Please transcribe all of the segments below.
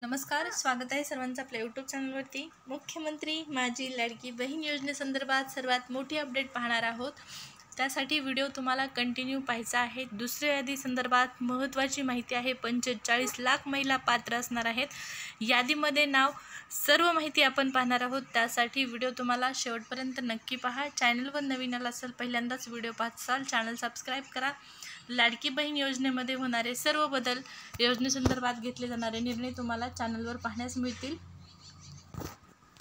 नमस्कार, स्वागत आहे सर्वांचं आपल्या यूट्यूब चॅनलवरती। मुख्यमंत्री माझी लाडकी बहीण योजनेसंदर्भात सर्वात मोठी अपडेट पाहणार आहोत। त्यासाठी व्हिडिओ तुम्हाला कंटिन्यू पाहायचा आहे। दुसऱ्या यादी संदर्भात महत्त्वाची माहिती आहे। 45 लाख महिला पात्र असणार आहेत। यादीमध्ये नाव सर्व माहिती आपण पाहणार आहोत। त्यासाठी व्हिडिओ तुम्हाला शेवटपर्यंत नक्की पहा। चॅनलवर नवीन आला असेल, पहिल्यांदाच व्हिडिओ पाहत असाल, चॅनल सबस्क्राइब करा। लाडकी बहीण योजनेमध्ये होणारे सर्व बदल, योजनेसंदर्भात घेतले जाणारे निर्णय तुम्हाला चॅनलवर पाहण्यास मिळतील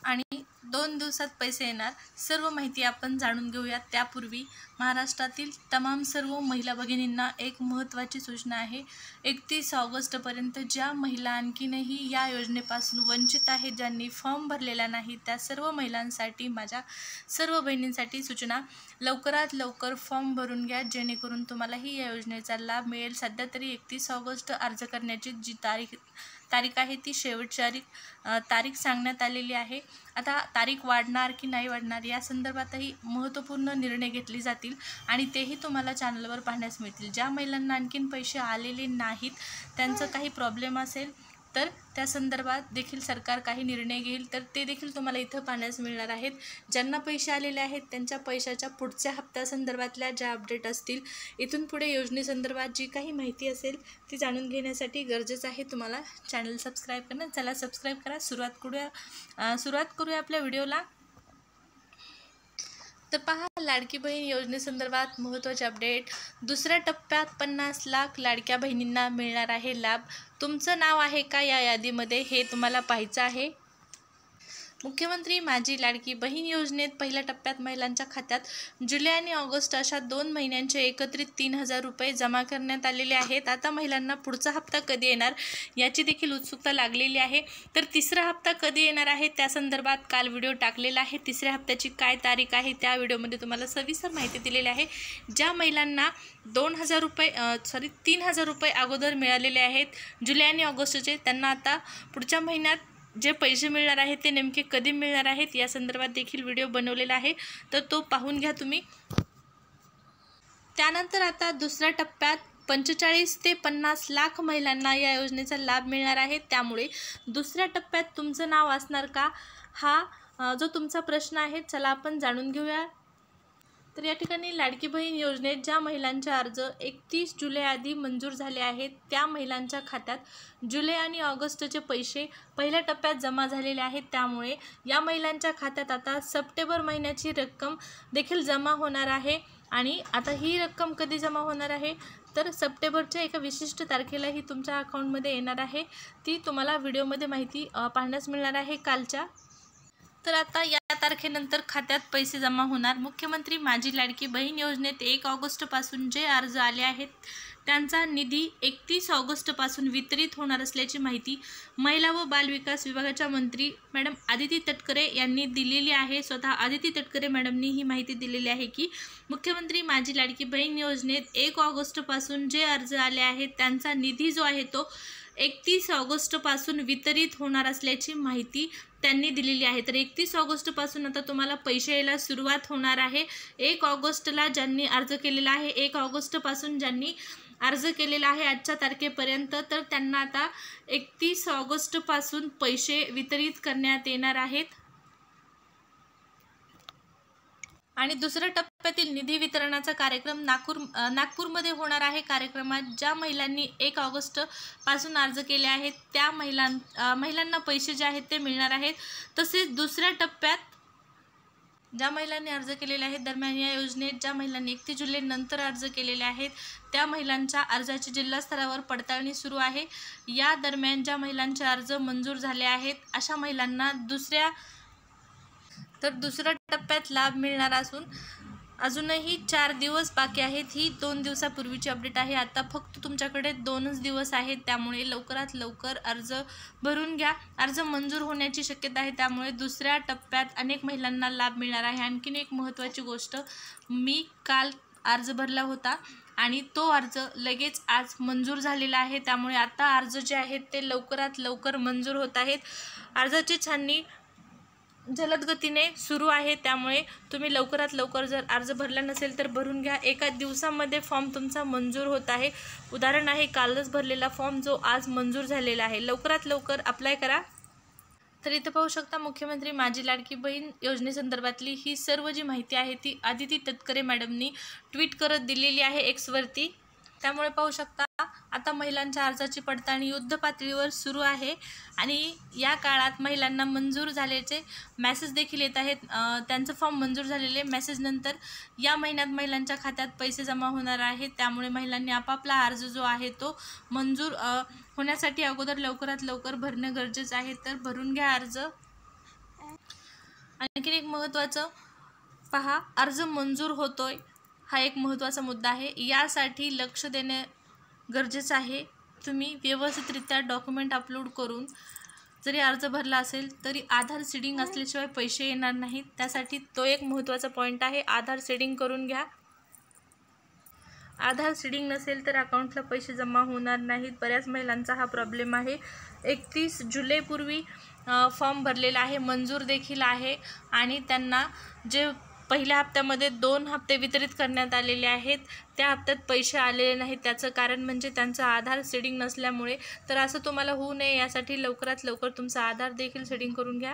आणि 2 दिवसात पैसे येणार, सर्व माहिती आपण जाणून घेऊया। त्यापूर्वी महाराष्ट्रातील तमाम सर्व महिला भगिनींना एक महत्त्वाची सूचना आहे। 31 ऑगस्टपर्यंत ज्या महिला आणखीनही या योजनेपासून वंचित आहेत, ज्यांनी फॉर्म भरलेला नाही, त्या सर्व महिलांसाठी, माझ्या सर्व बहिणींसाठी सूचना, लवकरात लवकर फॉर्म भरून घ्या, जेणेकरून तुम्हालाही या योजनेचा लाभ मिळेल। सध्या तरी 31 ऑगस्ट अर्ज करण्याची जी तारीख आहे ती शेवटची तारीख सांगण्यात आलेली आहे। आता तारीख वाढणार की नाही वाढणार या संदर्भातही महत्त्वपूर्ण निर्णय घेतले जातील आणि तेही तुम्हाला चॅनलवर पाहण्यास मिळतील। ज्या महिलांना आणखीन पैसे आलेले नाहीत, त्यांचं काही प्रॉब्लेम असेल तर त्या संदर्भात देखील सरकार काही निर्णय घेईल, तर ते देखील तुम्हाला इथं पाहण्यास मिळणार आहेत। ज्यांना पैसे आलेले आहेत त्यांच्या पैशाच्या पुढच्या हप्त्यासंदर्भातल्या ज्या अपडेट असतील, इथून पुढे योजनेसंदर्भात जी काही माहिती असेल ती जाणून घेण्यासाठी गरजेचं आहे तुम्हाला चॅनल सबस्क्राइब करणं। चला सबस्क्राइब करा, सुरुवात करूया आपल्या व्हिडिओला। तर पहा, लाडकी बहीण योजनेसंदर्भात महत्त्वाचे अपडेट। दुसऱ्या टप्प्यात 50 लाख लाडक्या बहिणींना मिळणार आहे लाभ। तुमचं नाव आहे का या यादीमध्ये हे तुम्हाला पाहायचं आहे। मुख्यमंत्री माझी लाडकी बहीण योजनेत पहिल्या टप्प्यात महिलांच्या खात्यात जुलै आणि ऑगस्ट अशा 2 महिन्यांचे एकत्रित 3000 रुपये जमा करण्यात आलेले आहेत। आता महिलांना पुढचा हप्ता कधी येणार याची देखील उत्सुकता लागलेली आहे। तर तिसरा हप्ता कधी येणार आहे त्या संदर्भात काल व्हिडिओ टाकलेला आहे। तिसऱ्या हप्त्याची काय तारीख आहे त्या व्हिडिओमध्ये तुम्हाला सविस्तर माहिती दिलेली आहे। ज्या महिलांना 3000 रुपये अगोदर मिळालेले आहेत जुलै आणि ऑगस्टचे, त्यांना आता पुढच्या महिन्यात जे पैसे मिळणार आहेत ते नेमके कधी मिळणार आहेत या संदर्भात देखील व्हिडिओ बनवलेला आहे, तर तो पाहून घ्या तुम्ही। त्यानंतर आता दुसऱ्या टप्प्यात 45 ते 50 लाख महिलांना या योजनेचा लाभ मिळणार आहे। त्यामुळे दुसऱ्या टप्प्यात तुमचं नाव असणार का, हा जो तुमचा प्रश्न आहे, चला आपण जाणून घेऊया। तर या ठिकाणी लाडकी बहीण योजनेत ज्या महिलांचे अर्ज 31 जुलै आधी मंजूर झाले आहेत, त्या महिलांच्या खात्यात जुलै आणि ऑगस्टचे पैसे पहिल्या टप्प्यात जमा झालेले आहेत। त्यामुळे या महिलांच्या खात्यात आता सप्टेंबर महिन्याची रक्कम देखील जमा होणार आहे। आणि आता ही रक्कम कधी जमा होणार आहे, तर सप्टेंबरच्या एका विशिष्ट तारखेला ही तुमच्या अकाउंटमध्ये येणार आहे। ती तुम्हाला व्हिडिओमध्ये माहिती पाहण्यास मिळणार आहे कालच्या। तर आता या तारखेनंतर खात्यात पैसे जमा होणार। मुख्यमंत्री माझी लाडकी बहीण योजनेत 1 ऑगस्टपासून जे अर्ज आले आहेत त्यांचा निधी 31 ऑगस्टपासून वितरित होणार असल्याची माहिती महिला व बालविकास विभागाच्या मंत्री मॅडम आदिती तटकरे यांनी दिलेली आहे। स्वतः आदिती तटकरे मॅडमनी ही माहिती दिलेली आहे की मुख्यमंत्री माझी लाडकी बहीण योजनेत 1 ऑगस्टपासून जे अर्ज आले आहेत त्यांचा निधी जो आहे तो 31 ऑगस्टपासून वितरित होणार असल्याची माहिती त्यांनी दिलेली आहे। तर 31 ऑगस्टपासून आता तुम्हाला पैसे यायला सुरुवात होणार आहे। 1 ऑगस्टला ज्यांनी अर्ज केलेला आहे, 1 ऑगस्टपासून ज्यांनी अर्ज केलेला आहे आजच्या तारखेपर्यंत, तर त्यांना आता 31 ऑगस्टपासून पैसे वितरित करण्यात येणार आहेत। आणि दुसऱ्या टप्प्यातील निधी वितरणाचा कार्यक्रम नागपूरमध्ये होणार आहे। कार्यक्रमात ज्या महिलांनी 1 ऑगस्टपासून अर्ज केले आहेत त्या महिलांना पैसे जे आहेत ते मिळणार आहेत। तसेच दुसऱ्या टप्प्यात ज्या महिलांनी अर्ज केलेले आहेत, दरम्यान या योजनेत ज्या महिलांनी 31 जुलै नंतर अर्ज केलेले आहेत त्या महिलांच्या अर्जाची जिल्हा स्तरावर पडताळणी सुरू आहे। या दरम्यान ज्या महिलांचे अर्ज मंजूर झाले आहेत अशा महिलांना दुसऱ्या टप्प्यात लाभ मिळणार असून अजूनही 4 दिवस बाकी आहेत। ही 2 दिवसापूर्वीची अपडेट आहे। आता फक्त तुमच्याकडे 2च दिवस आहेत, त्यामुळे लवकरात लवकर अर्ज भरून घ्या। अर्ज मंजूर होण्याची शक्यता आहे, त्यामुळे दुसऱ्या टप्प्यात अनेक महिलांना लाभ मिळणार आहे। आणखीन एक महत्त्वाची गोष्ट, मी काल अर्ज भरला होता आणि तो अर्ज लगेच आज मंजूर झालेला आहे। त्यामुळे आता अर्ज जे आहेत ते लवकरात लवकर मंजूर होत आहेत। अर्जाची छाननी जलद गतीने सुरू आहे, त्यामुळे तुम्ही लवकरात लवकर जर अर्ज भरला नसेल तर भरून घ्या. एका दिवसामध्ये फॉर्म तुमचा मंजूर होत आहे. उदाहरण आहे कालच भरलेला फॉर्म जो आज मंजूर झालेला आहे. लवकरात लवकर अप्लाय करा. तर इथं पाहू शकता मुख्यमंत्री माझी लाडकी बहीण योजनेसंदर्भातली ही सर्व जी माहिती आहे ती आदिती तटकरे मॅडमनी ट्विट करत दिलेली आहे एक्सवरती. त्यामुळे पाहू शकता आता महिलांच्या अर्जाची पडताळणी युद्ध पातळीवर सुरू आहे आणि या काळात महिलांना मंजूर झाल्याचे मेसेज देखील येत आहेत. त्यांचं फॉर्म मंजूर झालेले मेसेजनंतर या महिन्यात महिलांच्या खात्यात पैसे जमा होणार आहेत. त्यामुळे महिलांनी आपापला अर्ज जो आहे तो मंजूर होण्यासाठी अगोदर लवकरात लवकर भरणं गरजेचं आहे. तर भरून घ्या अर्ज. आणखीन एक महत्त्वाचं पहा, अर्ज मंजूर होतोय हा एक महत्त्वाचा मुद्दा आहे. यासाठी लक्ष देणे गरजेचं आहे. तुम्ही व्यवस्थितरित्या डॉक्युमेंट अपलोड करून जरी अर्ज भरला असेल तरी आधार सीडिंग असल्याशिवाय पैसे येणार नाहीत. त्यासाठी तो एक महत्त्वाचा पॉईंट आहे. आधार सीडिंग करून घ्या. आधार सीडिंग नसेल तर अकाउंटला पैसे जमा होणार नाहीत. बऱ्याच महिलांचा हा प्रॉब्लेम आहे. 31 जुलैपूर्वी फॉर्म भरलेला आहे, मंजूर देखील आहे आणि त्यांना जे पहिल्या हप्त्यामध्ये 2 हप्ते वितरित करण्यात आलेले आहेत त्या हप्त्यात पैसे आलेले नाहीत. त्याचं कारण म्हणजे त्यांचं आधार सीडिंग नसल्यामुळे. तर असं तुम्हाला होऊ नये यासाठी लवकरात लवकर तुमचा आधार देखील सीडिंग करून घ्या.